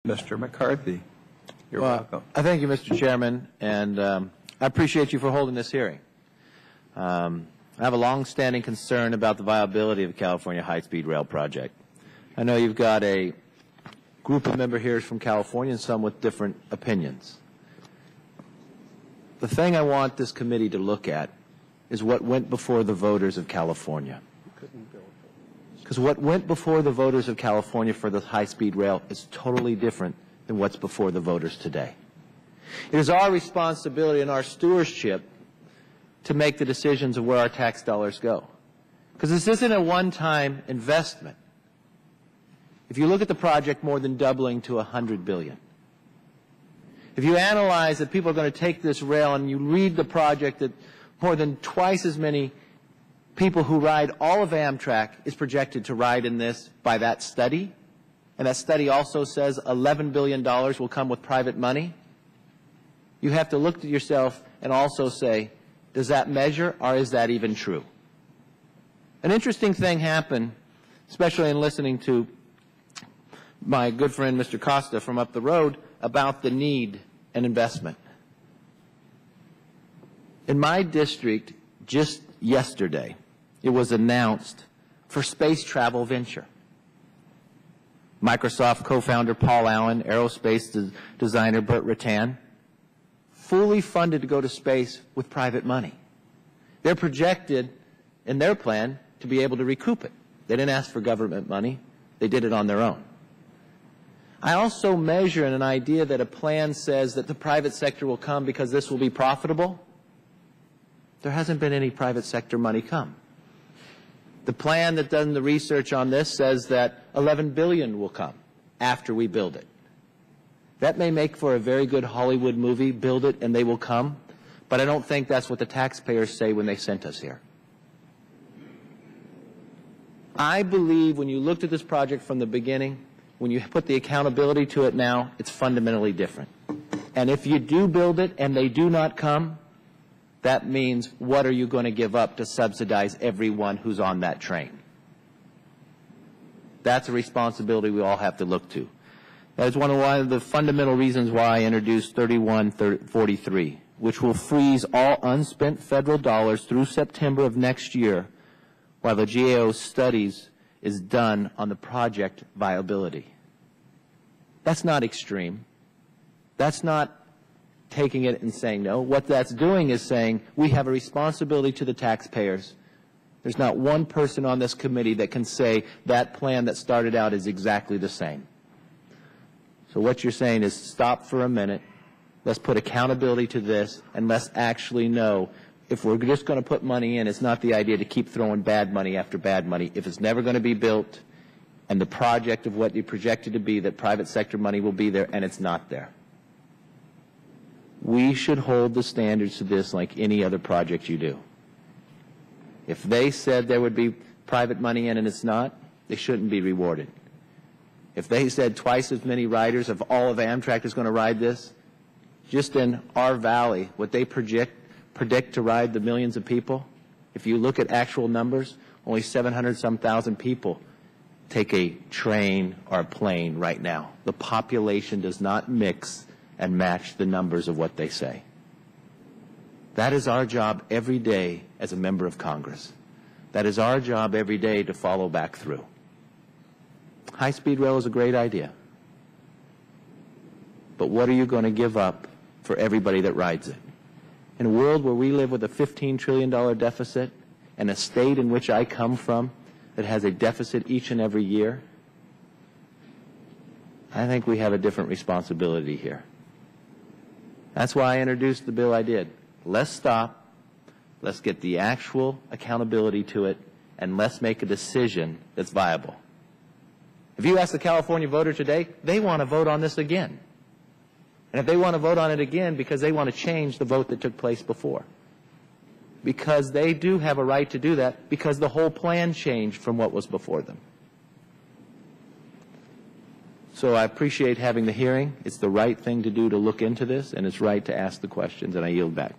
Mr. McCarthy, you're welcome. I thank you, Mr. Chairman, and I appreciate you for holding this hearing. I have a long-standing concern about the viability of the California high-speed rail project. I know you've got a group of member here from California and some with different opinions. The thing I want this committee to look at is what went before the voters of California. Because what went before the voters of California for the high-speed rail is totally different than what's before the voters today. It is our responsibility and our stewardship to make the decisions of where our tax dollars go. Because this isn't a one-time investment. If you look at the project, more than doubling to $100 billion. If you analyze that people are going to take this rail and you read the project, that more than twice as many people who ride all of Amtrak is projected to ride in this by that study, and that study also says $11 billion will come with private money, you have to look at yourself and also say, does that measure or is that even true? An interesting thing happened, especially in listening to my good friend Mr. Costa from up the road about the need and investment. In my district, just yesterday, it was announced for space travel venture. Microsoft co-founder Paul Allen, aerospace designer Burt Rutan, fully funded to go to space with private money. They're projected in their plan to be able to recoup it. They didn't ask for government money. They did it on their own. I also measure in an idea that a plan says that the private sector will come because this will be profitable. There hasn't been any private sector money come. The plan that done the research on this says that $11 billion will come after we build it. That may make for a very good Hollywood movie, build it and they will come, but I don't think that's what the taxpayers say when they sent us here. I believe when you looked at this project from the beginning, when you put the accountability to it now, it's fundamentally different. And if you do build it and they do not come, that means what are you going to give up to subsidize everyone who's on that train? That's a responsibility we all have to look to. That is one of the fundamental reasons why I introduced 3143, which will freeze all unspent federal dollars through September of next year while the GAO studies is done on the project viability. That's not extreme. That's not taking it and saying no. What that's doing is saying we have a responsibility to the taxpayers. There's not one person on this committee that can say that plan that started out is exactly the same. So what you're saying is stop for a minute, let's put accountability to this, and let's actually know if we're just going to put money in, it's not the idea to keep throwing bad money after bad money. If it's never going to be built and the project of what you projected to be, that private sector money will be there, and it's not there. We should hold the standards to this like any other project you do. If they said there would be private money in and it's not, they shouldn't be rewarded. If they said twice as many riders of all of Amtrak is going to ride this, just in our valley, what they predict to ride the millions of people, if you look at actual numbers, only 700-some thousand people take a train or a plane right now. The population does not mix and match the numbers of what they say. That is our job every day as a member of Congress. That is our job every day to follow back through. High-speed rail is a great idea. But what are you going to give up for everybody that rides it? In a world where we live with a $15 trillion deficit and a state in which I come from that has a deficit each and every year, I think we have a different responsibility here. That's why I introduced the bill I did. Let's stop, let's get the actual accountability to it, and let's make a decision that's viable. If you ask the California voter today, they want to vote on this again. And if they want to vote on it again because they want to change the vote that took place before. Because they do have a right to do that because the whole plan changed from what was before them. So I appreciate having the hearing. It's the right thing to do to look into this, and it's right to ask the questions, and I yield back.